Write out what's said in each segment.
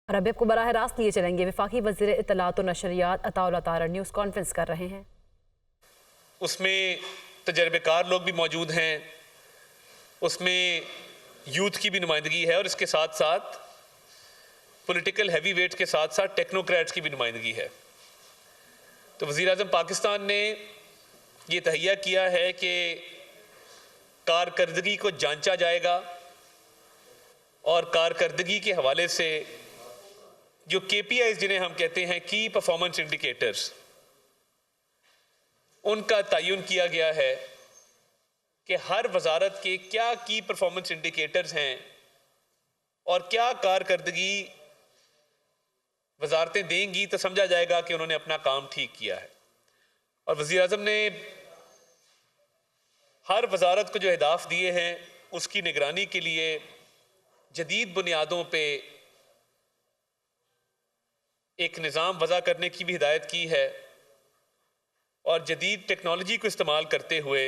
और अभी आपको बराह रास्त लिए चलेंगे। वफाकी वज़ीर इत्तलात और नशरियात अताउल्लाह तारा न्यूज़ कॉन्फ्रेंस कर रहे हैं। उसमें तजर्बेकार लोग भी मौजूद हैं, उसमें यूथ की भी नुमाइंदगी है और इसके साथ साथ पॉलिटिकल हैवी वेट के साथ साथ टेक्नोक्रेट्स की भी नुमाइंदगी है। तो वज़ीर आज़म पाकिस्तान ने ये तहैया किया है कि कारकर्दगी को जांचा जाएगा और कारकर्दगी के हवाले से जो KPIs जिन्हें हम कहते हैं की परफॉर्मेंस इंडिकेटर्स, उनका तयन किया गया है कि हर वजारत के क्या की परफॉर्मेंस इंडिकेटर्स हैं और क्या कारकर्दगी वजारतें देंगी तो समझा जाएगा कि उन्होंने अपना काम ठीक किया है। और वज़ीर आज़म ने हर वजारत को जो अहदाफ दिए हैं उसकी निगरानी के लिए जदीद बुनियादों पे एक निज़ाम वज़ा करने की भी हिदायत की है और जदीद टेक्नोलॉजी को इस्तेमाल करते हुए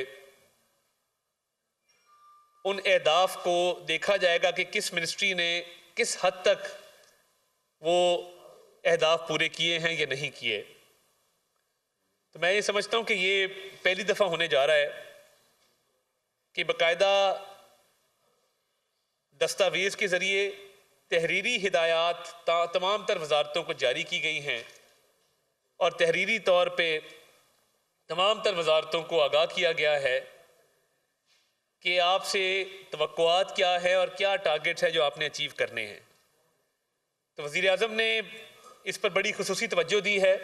उन अहदाफ को देखा जाएगा कि किस मिनिस्ट्री ने किस हद तक वो अहदाफ पूरे किए हैं या नहीं किए। तो मैं ये समझता हूँ कि ये पहली दफ़ा होने जा रहा है कि बाकायदा दस्तावेज़ के ज़रिए तहरीरी हिदायत तमाम तर वजारतों को जारी की गई हैं और तहरीरी तौर पे तमाम तर वजारतों को आगाह किया गया है कि आपसे तवक्कुआत क्या है और क्या टारगेट्स है जो आपने अचीव करने हैं। तो वज़ीर आज़म ने इस पर बड़ी खुसूसी तवज्जो दी है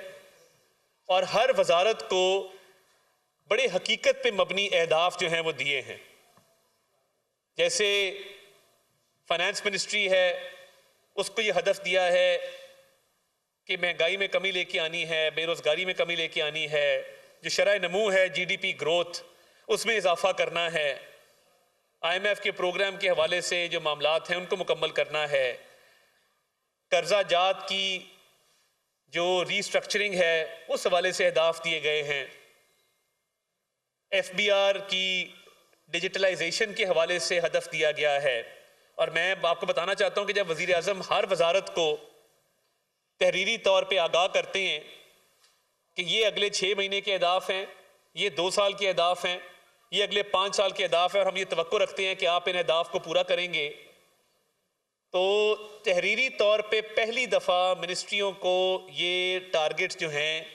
और हर वजारत को बड़े हकीकत पे मबनी अहदाफ जो हैं वो दिए हैं। जैसे फाइनेंस मिनिस्ट्री है, उसको ये हदफ दिया है कि महंगाई में कमी लेके आनी है, बेरोज़गारी में कमी लेके आनी है, जो शरह नमू है GDP ग्रोथ उसमें इजाफा करना है, IMF के प्रोग्राम के हवाले से जो मामलात हैं उनको मुकम्मल करना है, कर्जा जात की जो रीस्ट्रक्चरिंग है उस हवाले से अहदाफ दिए गए हैं, FBR की डिजिटलाइजेशन के हवाले से हदफ दिया गया है। और मैं आपको बताना चाहता हूँ कि जब वज़ीर आज़म हर वजारत को तहरीरी तौर पे आगाह करते हैं कि ये अगले 6 महीने के अहदाफ हैं, ये 2 साल के अहदाफ हैं, ये अगले 5 साल के अहदाफ हैं और हम ये तवक्को रखते हैं कि आप इन अहदाफ को पूरा करेंगे, तो तहरीरी तौर पे पहली दफ़ा मिनिस्ट्रियों को ये टारगेट्स जो हैं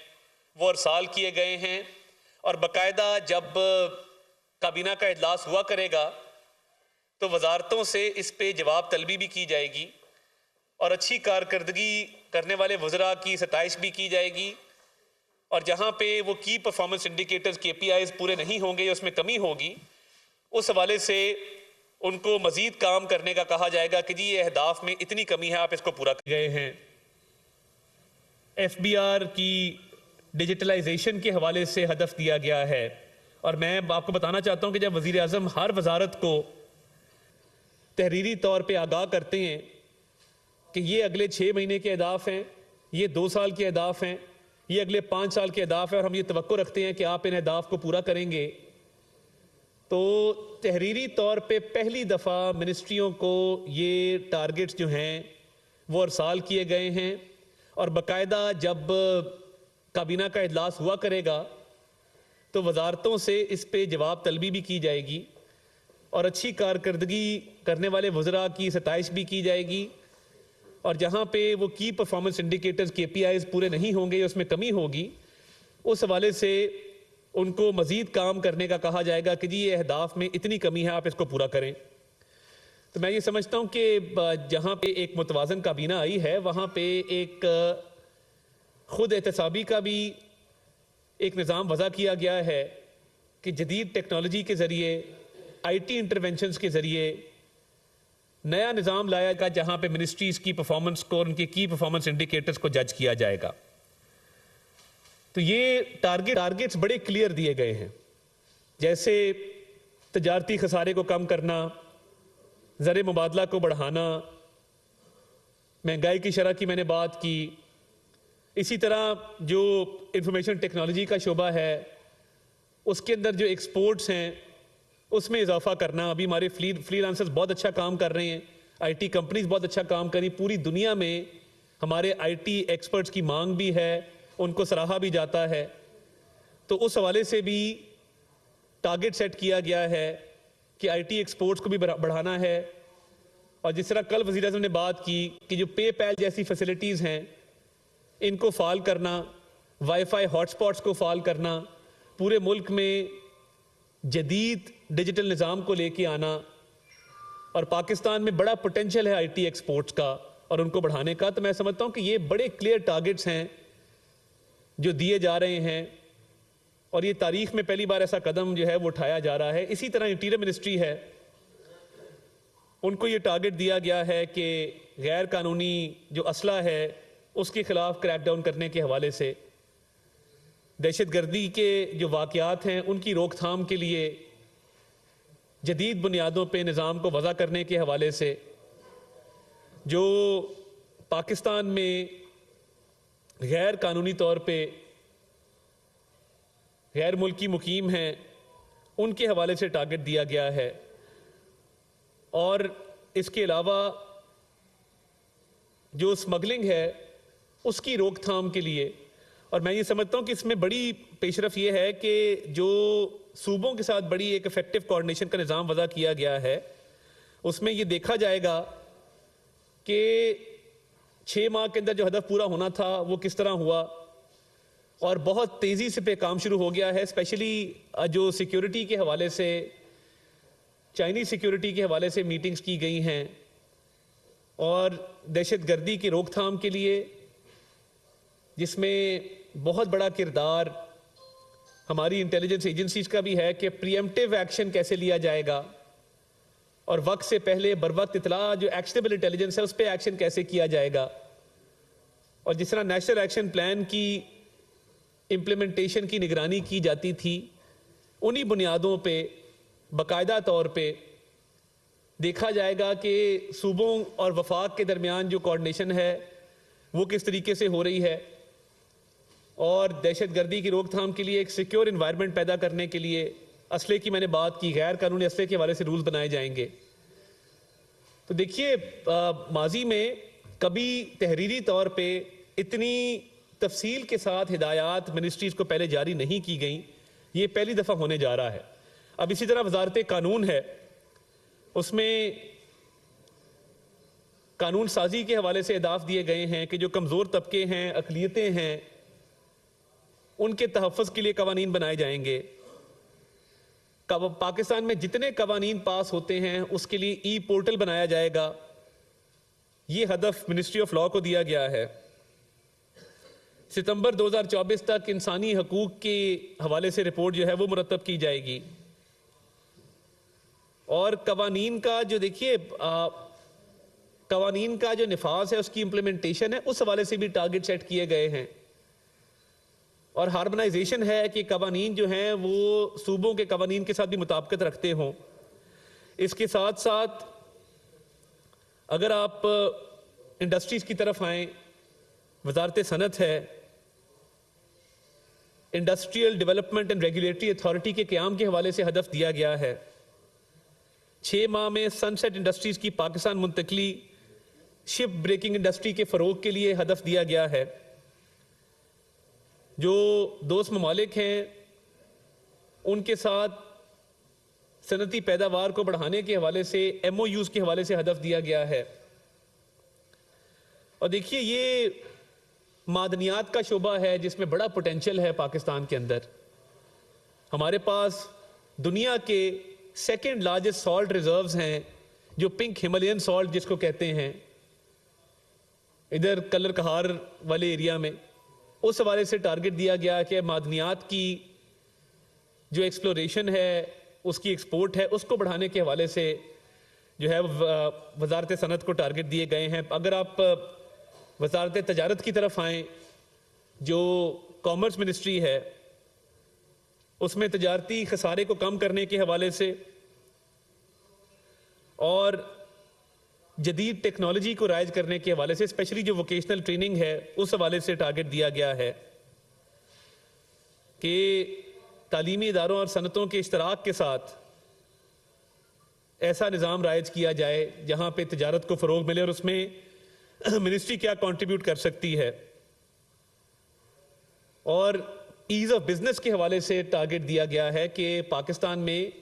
वो अरसाल किए गए हैं और बाकायदा जब काबीना का इजलास हुआ करेगा तो वजारतों से इस पे जवाब तलबी भी की जाएगी और अच्छी कारकर्दगी करने वाले वज़रा की सताइश भी की जाएगी और जहाँ पे वो की परफॉर्मेंस इंडिकेटर्स KPIs पूरे नहीं होंगे या उसमें कमी होगी उस हवाले से उनको मज़ीद काम करने का कहा जाएगा कि जी ये अहदाफ में इतनी कमी है, आप इसको पूरा कर गए हैं। FBR की डिजिटलाइजेशन के हवाले से हदफ दिया गया है और मैं आपको बताना चाहता हूँ कि जब वज़ीर आज़म हर वजारत को तहरीरी तौर पे आगाह करते हैं कि ये अगले 6 महीने के अहदाफ हैं, ये 2 साल के अहदाफ हैं, ये अगले 5 साल के अहदाफ हैं और हम ये तवक्को रखते हैं कि आप इन अहदाफ को पूरा करेंगे, तो तहरीरी तौर पे पहली दफ़ा मिनिस्ट्रियों को ये टारगेट्स जो हैं वो अरसाल किए गए हैं और बाकायदा जब काबीना का इजलास हुआ करेगा तो वजारतों से इस पे जवाब तलबी भी की जाएगी और अच्छी कारकर्दगी करने वाले वज़रा की सताइश भी की जाएगी और जहाँ पे वो की परफॉर्मेंस इंडिकेटर्स KPIs पूरे नहीं होंगे या उसमें कमी होगी उस हवाले से उनको मज़ीद काम करने का कहा जाएगा कि जी ये अहदाफ में इतनी कमी है, आप इसको पूरा करें। तो मैं ये समझता हूँ कि जहाँ पे एक मुतवाज़न काबीना आई है वहाँ पे एक ख़ुद एहतसाबी का भी एक निज़ाम वज़ा किया गया है कि जदीद टेक्नोलॉजी के ज़रिए IT इंटरवेंशंस के ज़रिए नया निज़ाम लाया गया जहाँ पे मिनिस्ट्रीज़ की परफॉर्मेंस को और उनके की परफॉर्मेंस इंडिकेटर्स को जज किया जाएगा। तो ये टारगेट्स बड़े क्लियर दिए गए हैं, जैसे तजारती खसारे को कम करना, ज़र मुबादला को बढ़ाना, महंगाई की शरह की मैंने बात की, इसी तरह जो इंफॉर्मेशन टेक्नोलॉजी का शोबा है उसके अंदर जो एक्सपोर्ट्स हैं उसमें इजाफा करना। अभी हमारे फ्रीलांसर्स बहुत अच्छा काम कर रहे हैं, IT कंपनीज बहुत अच्छा काम कर रही, पूरी दुनिया में हमारे आईटी एक्सपर्ट्स की मांग भी है, उनको सराहा भी जाता है। तो उस हवाले से भी टारगेट सेट किया गया है कि आईटी एक्सपोर्ट्स को भी बढ़ाना है। और जिस तरह कल वज़ीर आज़म ने बात की कि जो पेपैल जैसी फैसिलिटीज़ हैं इनको फ़ाल करना, वाईफाई हॉटस्पॉट्स को फ़ाल करना, पूरे मुल्क में जदीद डिजिटल निज़ाम को लेके आना, और पाकिस्तान में बड़ा पोटेंशियल है आईटी एक्सपोर्ट्स का और उनको बढ़ाने का। तो मैं समझता हूँ कि ये बड़े क्लियर टारगेट्स हैं जो दिए जा रहे हैं और ये तारीख में पहली बार ऐसा कदम जो है वो उठाया जा रहा है। इसी तरह इंटीरियर मिनिस्ट्री है, उनको ये टारगेट दिया गया है कि गैर कानूनी जो असला है उसके खिलाफ क्रैकडाउन करने के हवाले से, दहशतगर्दी के जो वाक़यात हैं उनकी रोकथाम के लिए जदीद बुनियादों पे निज़ाम को वज़ा करने के हवाले से, जो पाकिस्तान में गैर कानूनी तौर पे गैर मुल्की मुकीम हैं उनके हवाले से टारगेट दिया गया है। और इसके अलावा जो स्मगलिंग है उसकी रोकथाम के लिए, और मैं ये समझता हूँ कि इसमें बड़ी पेशरफ ये है कि जो सूबों के साथ बड़ी एक इफेक्टिव कोऑर्डिनेशन का निज़ाम वज़ा किया गया है, उसमें ये देखा जाएगा कि 6 माह के अंदर जो हदफ पूरा होना था वो किस तरह हुआ, और बहुत तेज़ी से पे काम शुरू हो गया है। स्पेशली जो सिक्योरिटी के हवाले से, चाइनीज़ सिक्योरिटी के हवाले से मीटिंग्स की गई हैं, और दहशतगर्दी की रोकथाम के लिए जिसमें बहुत बड़ा किरदार हमारी इंटेलिजेंस एजेंसीज का भी है कि प्रीएम्प्टिव एक्शन कैसे लिया जाएगा और वक्त से पहले बरवक्त इतला जो एक्शनेबल इंटेलिजेंस है उस पर एक्शन कैसे किया जाएगा। और जिस तरह नेशनल एक्शन प्लान की इम्प्लीमेंटेशन की निगरानी की जाती थी, उन्हीं बुनियादों पे बाकायदा तौर पे देखा जाएगा कि सूबों और वफाक के दरमियान जो कोऑर्डिनेशन है वो किस तरीके से हो रही है, और दहशतगर्दी की रोकथाम के लिए एक सिक्योर इन्वायरमेंट पैदा करने के लिए असले की मैंने बात की, गैर कानूनी असले के हवाले से रूल्स बनाए जाएंगे। तो देखिए, माजी में कभी तहरीरी तौर पे इतनी तफसील के साथ हिदायत मिनिस्ट्रीज को पहले जारी नहीं की गई, ये पहली दफ़ा होने जा रहा है। अब इसी तरह वजारत कानून है, उसमें कानून साजी के हवाले से अहदाफ दिए गए हैं कि जो कमज़ोर तबके हैं, अक़लियतें हैं, उनके तहफ़्फ़ुज़ के लिए कवानीन बनाए जाएंगे। पाकिस्तान में जितने कवानीन पास होते हैं उसके लिए ई पोर्टल बनाया जाएगा। ये हदफ मिनिस्ट्री ऑफ लॉ को दिया गया है। सितंबर 2024 तक इंसानी हकूक़ के हवाले से रिपोर्ट जो है वो मुरतब की जाएगी। और कवानीन का जो देखिए कवानीन का जो निफाज है उसकी इम्प्लीमेंटेशन है, उस हवाले से भी टारगेट सेट किए गए हैं। और हार्मोनाइजेशन है कि कवानीन जो हैं वो सूबों के कवानीन के साथ भी मुताबिकत रखते हों। इसके साथ साथ अगर आप इंडस्ट्रीज की तरफ आएँ, वजारत सनत है, industrial development and regulatory authority के क़याम के हवाले से हदफ दिया गया है। 6 माह में सनसेट इंडस्ट्रीज की पाकिस्तान मुंतकली, शिप ब्रेकिंग इंडस्ट्री के फ़रोग के लिए हदफ दिया गया है। जो दोस्त ममालिक हैं उनके साथ सनती पैदावार को बढ़ाने के हवाले से MOUs के हवाले से हदफ दिया गया है। और देखिए, ये मादनियात का शोबा है जिसमें बड़ा पोटेंशियल है पाकिस्तान के अंदर। हमारे पास दुनिया के सेकंड लार्जेस्ट सॉल्ट रिजर्व्स हैं, जो पिंक हिमालयन सॉल्ट जिसको कहते हैं, इधर कलर कहार वाले एरिया में। उस हवाले से टारगेट दिया गया कि मादनियात की जो एक्सप्लोरेशन है, उसकी एक्सपोर्ट है, उसको बढ़ाने के हवाले से जो है वजारत सनत को टारगेट दिए गए हैं। अगर आप वजारत तजारत की तरफ आएँ, जो कॉमर्स मिनिस्ट्री है, उसमें तजारती खसारे को कम करने के हवाले से और जदीद टेक्नोलॉजी को राइज करने के हवाले से, स्पेशली जो वोकेशनल ट्रेनिंग है उस हवाले से टारगेट दिया गया है कि तालीमी इदारों और सनतों के इश्तराक के साथ ऐसा निज़ाम राइज किया जाए जहाँ पे तजारत को फ़रोग मिले और उसमें मिनिस्ट्री क्या कंट्रीब्यूट कर सकती है, और ईज ऑफ बिजनेस के हवाले से टारगेट दिया गया है कि पाकिस्तान में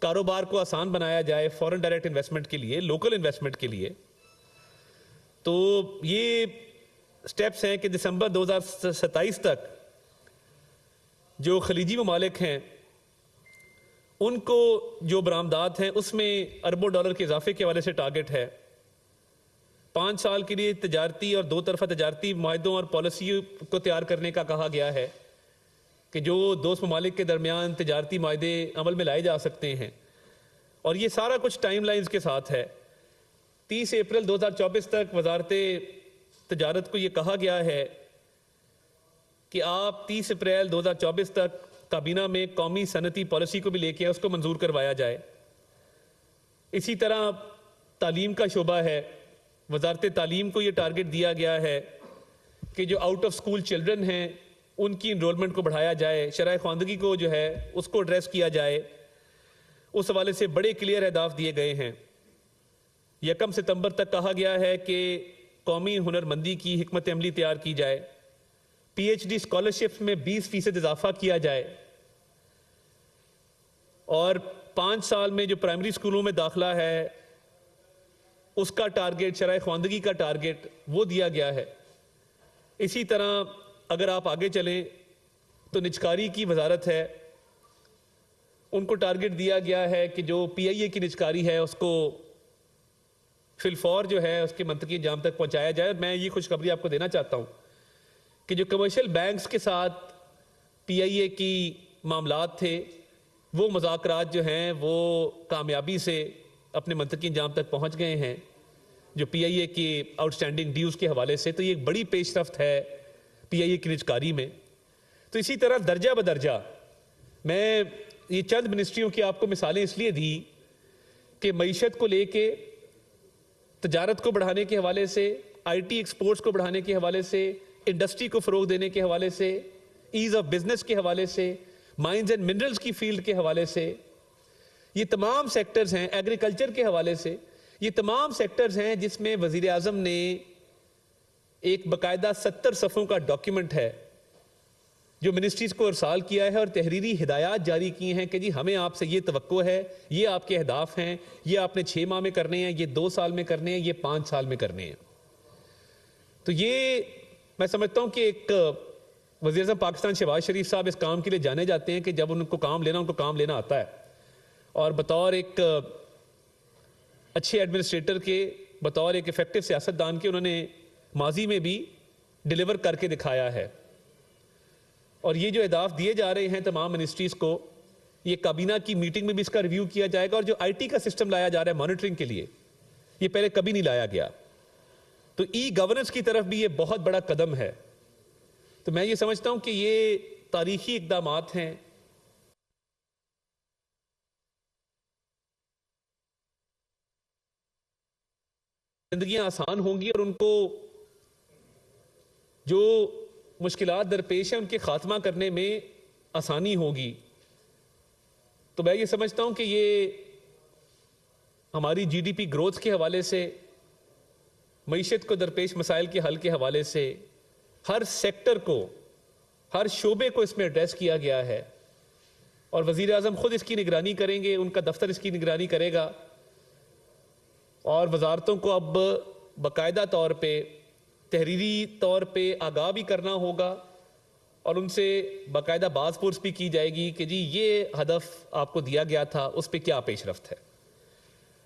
कारोबार को आसान बनाया जाए फॉरेन डायरेक्ट इन्वेस्टमेंट के लिए, लोकल इन्वेस्टमेंट के लिए। तो ये स्टेप्स हैं कि दिसंबर 2027 तक जो खलीजी ममालिक हैं उनको जो बरामदात हैं उसमें अरबों डॉलर के इजाफे के हवाले से टारगेट है। 5 साल के लिए तजारती और 2 तरफा तजारती माहिदों और पॉलिसी को तैयार करने का कहा गया है कि जो दोस्त ममालिक के दरमियान तजारती माहिदे अमल में लाए जा सकते हैं, और ये सारा कुछ टाइमलाइंस के साथ है। 30 अप्रैल 2024 तक वजारत तजारत को ये कहा गया है कि आप 30 अप्रैल 2024 तक काबीना में कौमी सनती पॉलिसी को भी लेके उसको मंजूर करवाया जाए। इसी तरह तालीम का शोबा है, वजारत तालीम को ये टारगेट दिया गया है कि जो आउट ऑफ स्कूल चिल्ड्रन हैं उनकी इनरोलमेंट को बढ़ाया जाए, शरह ख्वानदगी को जो है उसको एड्रेस किया जाए। उस हवाले से बड़े क्लियर अहदाफ दिए गए हैं। 1 सितंबर तक कहा गया है कि कौमी हुनरमंदी की हिकमत अमली तैयार की जाए, PhD स्कॉलरशिप्स में 20% इजाफा किया जाए, और 5 साल में जो प्राइमरी स्कूलों में दाखिला है उसका टारगेट, शरह ख्वानदगी का टारगेट वो दिया गया है। इसी तरह अगर आप आगे चलें तो निजकारी की वजारत है, उनको टारगेट दिया गया है कि जो PIA की निजकारी है उसको फिलफौर जो है उसके मंतकी अंजाम तक पहुंचाया जाए। मैं ये खुशखबरी आपको देना चाहता हूँ कि जो कमर्शियल बैंक्स के साथ PIA की मामलात थे वो मुज़ाकरात जो हैं वो कामयाबी से अपने मंतकी अंजाम तक पहुँच गए हैं, जो PIA की आउटस्टैंडिंग ड्यूज़ के हवाले से। तो ये एक बड़ी पेशरफ्त है PIA की निजकारी में। तो इसी तरह दर्जा बदर्जा मैं ये चंद मिनिस्ट्रियों की आपको मिसालें इसलिए दी कि मईशत को लेके, तजारत को बढ़ाने के हवाले से, IT एक्सपोर्ट्स को बढ़ाने के हवाले से, इंडस्ट्री को फ़रोग देने के हवाले से, ईज़ ऑफ बिजनेस के हवाले से, माइंस एंड मिनरल्स की फील्ड के हवाले से, ये तमाम सेक्टर्स हैं, एग्रीकल्चर के हवाले से, ये तमाम सेक्टर्स हैं जिसमें वज़ीर आज़म ने एक बाकायदा 70 सफ़ों का डॉक्यूमेंट है जो मिनिस्ट्रीज को अरसाल किया है और तहरीरी हिदायत जारी की हैं कि जी हमें आपसे ये तवक्को है, ये आपके अहदाफ हैं, ये आपने 6 माह में करने हैं, ये 2 साल में करने हैं, ये 5 साल में करने हैं। तो ये मैं समझता हूँ कि एक वज़ीर-ए-आज़म पाकिस्तान शहबाज शरीफ साहब इस काम के लिए जाने जाते हैं कि जब उनको काम लेना आता है, और बतौर एक अच्छे एडमिनिस्ट्रेटर के, बतौर एक इफेक्टिव सियासतदान के उन्होंने माजी में भी डिलीवर करके दिखाया है। और ये जो अहदाफ दिए जा रहे हैं तमाम मिनिस्ट्रीज को, ये काबीना की मीटिंग में भी इसका रिव्यू किया जाएगा। और जो IT का सिस्टम लाया जा रहा है मॉनिटरिंग के लिए, ये पहले कभी नहीं लाया गया, तो E-गवर्नेंस की तरफ भी ये बहुत बड़ा कदम है। तो मैं ये समझता हूं कि ये तारीखी इकदामात हैं। जिंदगियां आसान होंगी और उनको जो मुश्किलात दरपेश है उनके खात्मा करने में आसानी होगी। तो मैं ये समझता हूं कि ये हमारी GDP ग्रोथ के हवाले से, मईशत को दरपेश मसाइल के हल के हवाले से, हर सेक्टर को, हर शोबे को इसमें एड्रेस किया गया है। और वज़ीर आज़म खुद इसकी निगरानी करेंगे, उनका दफ्तर इसकी निगरानी करेगा, और वजारतों को अब बाकायदा तौर पे, तहरीरी तौर पे आगाह भी करना होगा, और उनसे बाकायदा बाज़पुर्स भी की जाएगी कि जी ये हदफ आपको दिया गया था, उस पर क्या पेशरफ्त है।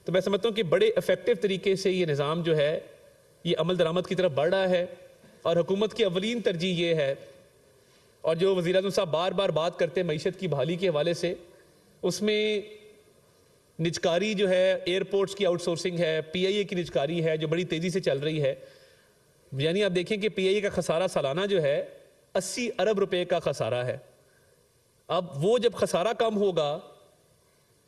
तो मैं समझता हूँ कि बड़े इफेक्टिव तरीके से ये निज़ाम जो है ये अमल दरामद की तरफ बढ़ रहा है, और हुकूमत की अवलीन तरजीह ये है। और जो वज़ीर आज़म साहब बार बार बात करते हैं मईशत की बहाली के हवाले से, उसमें निजकारी जो है, एयरपोर्ट्स की आउटसोर्सिंग है, PIA की निजकारी है जो बड़ी तेज़ी से चल रही है। यानी आप देखें कि PIA का खसारा सालाना जो है 80 अरब रुपए का खसारा है। अब वो जब खसारा कम होगा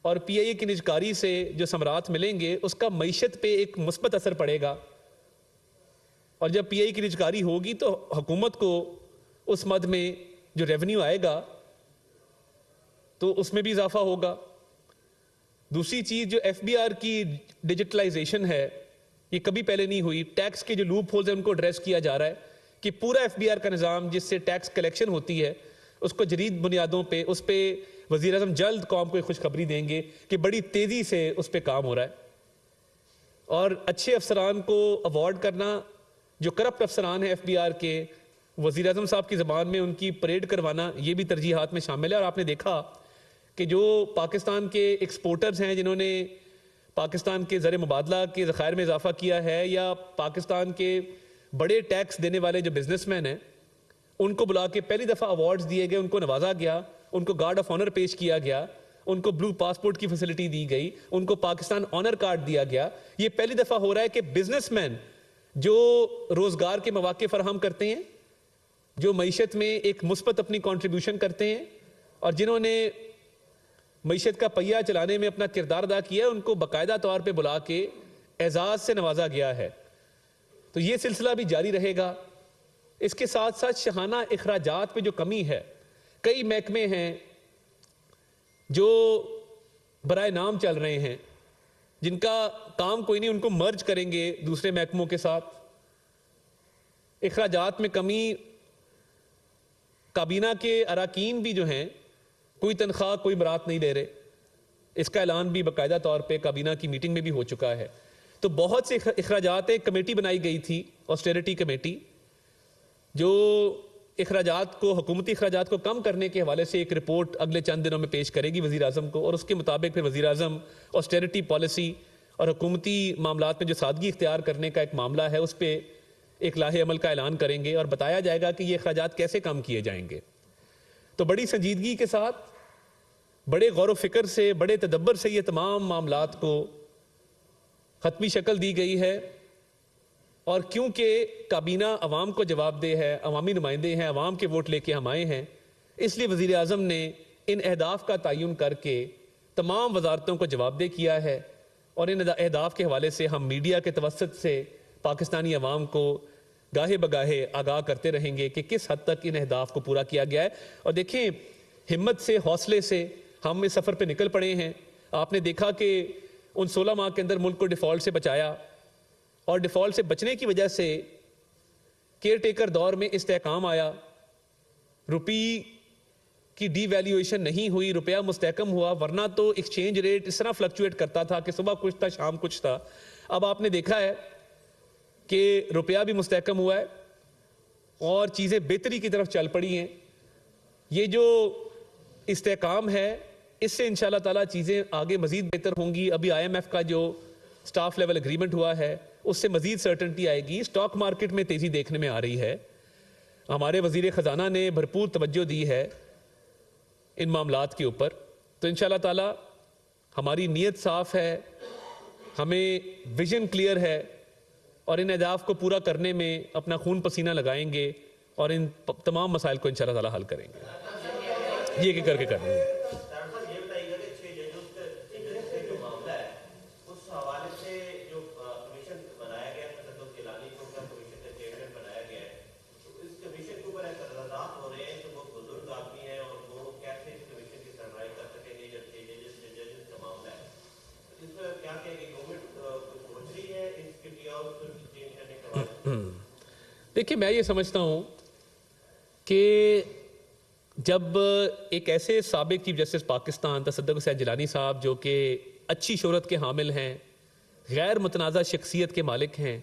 और PIA की निजकारी से जो समरात मिलेंगे उसका मईशत पे एक मुस्बत असर पड़ेगा, और जब PIA की निजकारी होगी तो हुकूमत को उस मद में जो रेवेन्यू आएगा तो उसमें भी इजाफा होगा। दूसरी चीज़ जो FBR की डिजिटलाइजेशन है, ये कभी पहले नहीं हुई। टैक्स के जो लूप होल्स हैं उनको एड्रेस किया जा रहा है कि पूरा FBR का निज़ाम जिससे टैक्स कलेक्शन होती है उसको जदीद बुनियादों पे उस पर वज़ीर आज़म जल्द कौम को खुशखबरी देंगे कि बड़ी तेज़ी से उस पर काम हो रहा है। और अच्छे अफसरान को अवॉर्ड करना, जो करप्ट अफसरान हैं FBR के, वज़ीर आज़म साहब की ज़बान में उनकी परेड करवाना, ये भी तरजीहात में शामिल है। और आपने देखा कि जो पाकिस्तान के एक्सपोर्टर्स हैं जिन्होंने पाकिस्तान के ज़र मुबादला के ज़खायर में इजाफा किया है, या पाकिस्तान के बड़े टैक्स देने वाले जो बिजनेसमैन हैं, उनको बुला के पहली दफ़ा अवार्ड्स दिए गए, उनको नवाजा गया, उनको गार्ड ऑफ ऑनर पेश किया गया, उनको ब्लू पासपोर्ट की फैसिलिटी दी गई, उनको पाकिस्तान ऑनर कार्ड दिया गया। ये पहली दफ़ा हो रहा है कि बिजनेसमैन जो रोज़गार के मौके फराहम करते हैं, जो मईशत में एक मुस्बत अपनी कॉन्ट्रीब्यूशन करते हैं और जिन्होंने मईशत का पहिया चलाने में अपना किरदार अदा किया है, उनको बाकायदा तौर पे बुला के एजाज़ से नवाजा गया है। तो ये सिलसिला भी जारी रहेगा। इसके साथ साथ शहाना अखराजात पे जो कमी है, कई महकमे हैं जो बराए नाम चल रहे हैं, जिनका काम कोई नहीं, उनको मर्ज करेंगे दूसरे महकमों के साथ। अखराजात में कमी, काबीना के अराकीन भी जो हैं कोई तनख्वाह कोई बरात नहीं ले रहे, इसका ऐलान भी बाकायदा तौर पे काबीना की मीटिंग में भी हो चुका है। तो बहुत से अखराजात, एक कमेटी बनाई गई थी, ऑस्टेरिटी कमेटी, जो अखराजात को, हुकूमती अखराजात को कम करने के हवाले से एक रिपोर्ट अगले चंद दिनों में पेश करेगी वज़ीर आज़म को, और उसके मुताबिक फिर वज़ीर आज़म ऑस्टेरिटी पॉलिसी और हुकूमती मामलात में जो सादगी इख्तियार करने का एक मामला है उस पर एक लाहे अमल का ऐलान करेंगे और बताया जाएगा कि ये अखराजात कैसे कम किए जाएंगे। तो बड़ी संजीदगी के साथ, बड़े गौर व फिक्र से, बड़े तदब्बर से ये तमाम मामलात को ख़त्मी शक्ल दी गई है। और क्योंकि काबीना अवाम को जवाबदेह है, अवामी नुमाइंदे हैं, अवाम के वोट लेके हम आए हैं, इसलिए वज़ीर आज़म ने इन अहदाफ का तयन करके तमाम वजारतों को जवाबदेह किया है। और इन अहदाफ के हवाले से हम मीडिया के तवस्सुत से पाकिस्तानी अवाम को गाहे बगाहे आगाह करते रहेंगे कि किस हद तक इन अहदाफ को पूरा किया गया है। और देखें, हिम्मत से, हौसले से हम इस सफ़र पर निकल पड़े हैं। आपने देखा कि उन 16 माह के अंदर मुल्क को डिफ़ॉल्ट से बचाया, और डिफ़ॉल्ट से बचने की वजह से केयर टेकर दौर में इस्तेहकाम आया, रुपी की डीवैल्यूएशन नहीं हुई, रुपया मुस्तहकम हुआ। वरना तो एक्सचेंज रेट इस तरह फ्लक्चुएट करता था कि सुबह कुछ था, शाम कुछ था। अब आपने देखा है कि रुपया भी मुस्तहकम हुआ है और चीज़ें बेहतरी की तरफ चल पड़ी हैं। ये जो इस्तेहकाम है, इससे इंशाल्लाह ताला चीज़ें आगे मज़ीद बेहतर होंगी। अभी IMF का जो स्टाफ लेवल एग्रीमेंट हुआ है, उससे मज़ीद सर्टेनिटी आएगी। स्टॉक मार्केट में तेज़ी देखने में आ रही है। हमारे वज़ीर ख़जाना ने भरपूर तवज्जो दी है इन मामलात के ऊपर। तो इंशाल्लाह ताला हमारी नीयत साफ़ है, हमें विजन क्लियर है, और इन अहदाफ को पूरा करने में अपना खून पसीना लगाएंगे और इन तमाम मसाइल को इंशाल्लाह ताला हल करेंगे। ये करके करने हैं। देखिए, मैं ये समझता हूँ कि जब एक ऐसे साबिक चीफ जस्टिस पाकिस्तान तसद्दुक़ हुसैन जिलानी साहब, जो कि अच्छी शोहरत के हामिल हैं, गैर मुतनाज़ा शख्सियत के मालिक हैं,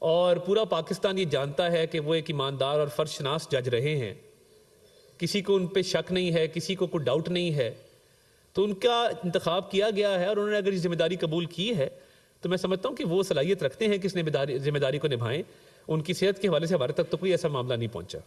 और पूरा पाकिस्तान ये जानता है कि वो एक ईमानदार और फ़र्शनास जज रहे हैं, किसी को उन पर शक नहीं है, किसी को कोई डाउट नहीं है, तो उनका इंतखाब किया गया है। और उन्होंने अगर जिम्मेदारी कबूल की है तो मैं समझता हूँ कि वो सलाहियत रखते हैं कि इस जिम्मेदारी को निभाएं। उनकी सेहत के हवाले से हमारे तक तो कोई ऐसा मामला नहीं पहुंचा।